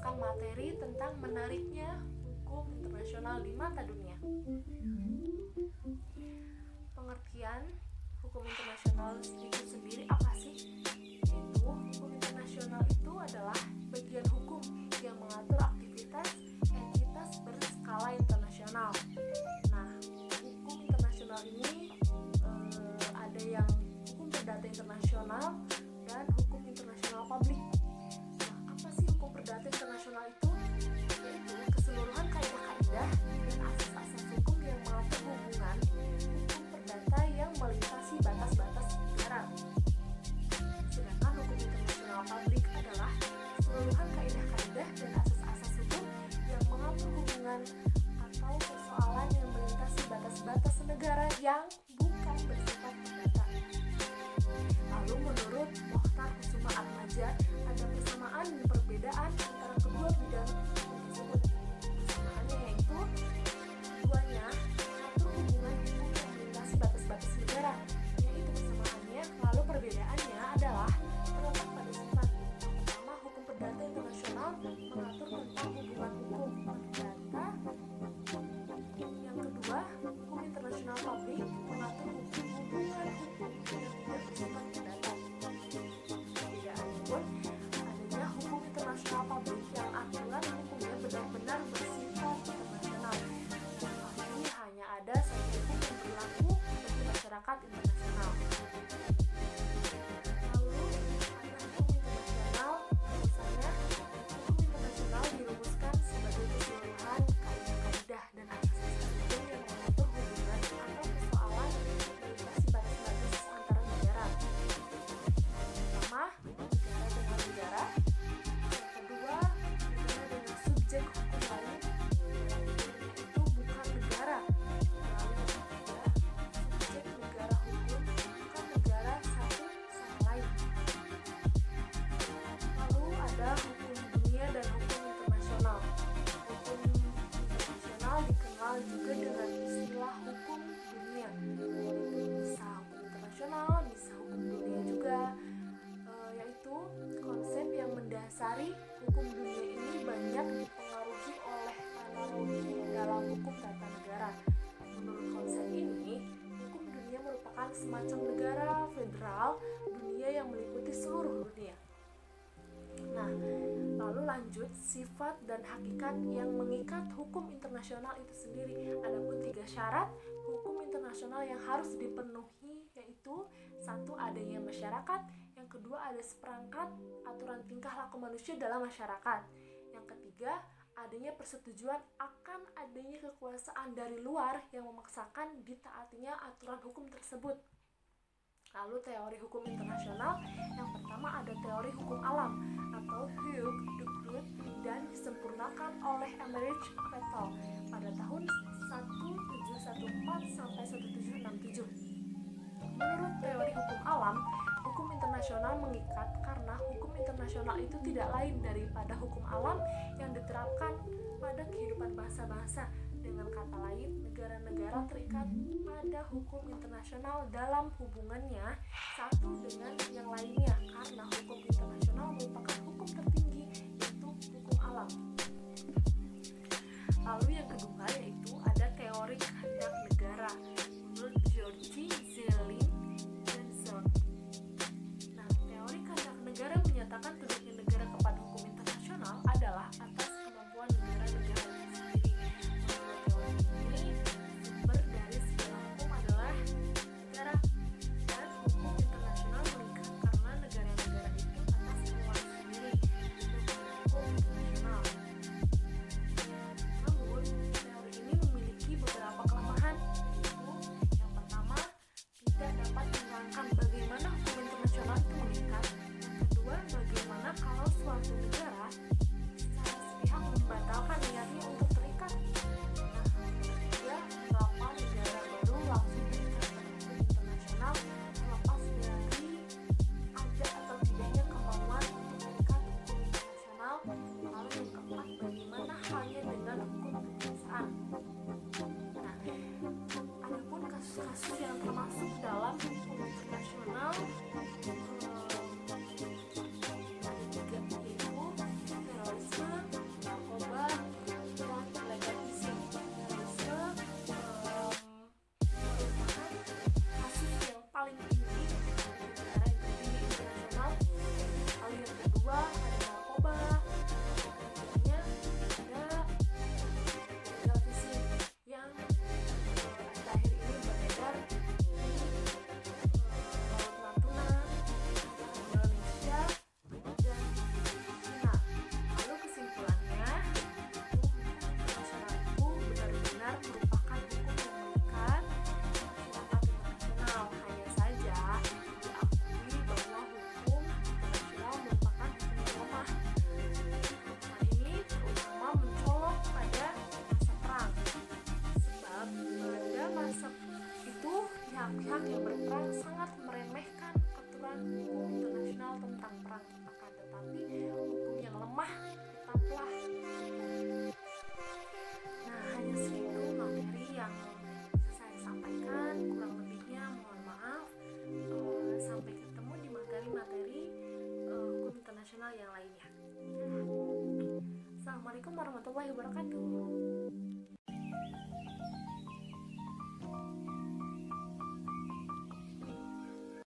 merupakan materi tentang menariknya hukum internasional di mata dunia. Pengertian hukum internasional itu sendiri apa sih? Yaitu hukum internasional itu adalah bagian hukum yang mengatur aktivitas entitas berskala internasional. Nah, hukum internasional ini ada yang hukum perdata internasional dan hukum internasional publik. Nah, apa sih hukum perdata internasional itu? Yaitu keseluruhan kaidah-kaidah dan asas-asas hukum yang mengatur hubungan hukum perdata yang melintasi batas-batas negara. Sedangkan hukum internasional publik adalah keseluruhan kaidah-kaidah dan asas-asas hukum yang mengatur hubungan atau persoalan yang melintasi batas-batas negara yang bukan bersifat perdata. Lalu menurut Mokhtar Kusuma Atmaja, ada persamaan dan perbedaan antara kedua bidang tersebut. Persamaannya yaitu keduanya mengatur hubungan hukum yang melintasi batas-batas negara. Yaitu persamaannya, lalu perbedaannya adalah terletak pada sifat. Yang pertama, hukum perdata internasional mengatur tentang hubungan hukum perdata. Yang kedua, hukum internasional publik mengatur hubungan hukum yang tidak bersifat perdata. Perbedaan pun adanya hukum internasional publik yang aturan hukumnya benar-benar bersifat internasional. Ini hanya ada satu hukum yang berlaku bagi masyarakat internasional. Lalu ada hukum internasional, misalnya hukum internasional dirumuskan sebagai keseluruhan kaidah-kaidah dan asas-asas hukum yang mengatur hubungan atau persoalan melintasi batas-batas antara negara. Pertama, negara dengan negara. Yang kedua, negara dengan subjek hukum lain. Itu bukan negara. Lalu ketiga, subjek negara hukum bukan negara satu sama lain. Lalu ada hukum dunia dan hukum internasional. Hukum internasional dikenal juga dengan istilah hukum dunia. Itu bisa hukum internasional, bisa hukum dunia juga. Yaitu konsep yang mendasari hukum dunia ini banyak dipengaruhi oleh analogi dalam hukum tata negara. Menurut konsep ini, hukum dunia merupakan semacam negara federal dunia yang meliputi seluruh dunia. Nah, lalu lanjut sifat dan hakikat yang mengikat hukum internasional itu sendiri. Adapun 3 syarat hukum internasional yang harus dipenuhi, yaitu 1. Adanya masyarakat, yang kedua ada seperangkat aturan tingkah laku manusia dalam masyarakat, yang ketiga adanya persetujuan akan adanya kekuasaan dari luar yang memaksakan ditaatinya aturan hukum tersebut. Lalu teori hukum internasional, yang pertama ada teori hukum alam atau Hugh de Groot dan disempurnakan oleh Emmerich Vettel pada tahun 1714 sampai 1767. Menurut teori hukum alam, hukum internasional mengikat karena hukum internasional itu tidak lain daripada hukum alam yang diterapkan pada kehidupan bangsa-bangsa. Dengan kata lain, negara-negara terikat pada hukum internasional dalam hubungannya satu dengan yang lainnya karena hukum internasional merupakan hukum tertinggi, yaitu hukum alam. Lalu yang kedua yaitu ada teori kehendak negara menurut George Zelin dan Zon. Nah, teori kehendak negara menyatakan tunduknya negara kepada hukum internasional adalah atas kemampuan negara-negara itu sendiri. Menurut teori ini, sumber dari segala hukum adalah negara, dan hukum menyerang, akan tetapi hukum yang lemah tetaplah. Nah, hanya segitu materi yang bisa saya sampaikan, kurang lebihnya mohon maaf. Sampai ketemu di materi-materi hukum internasional yang lainnya. Assalamualaikum warahmatullahi wabarakatuh.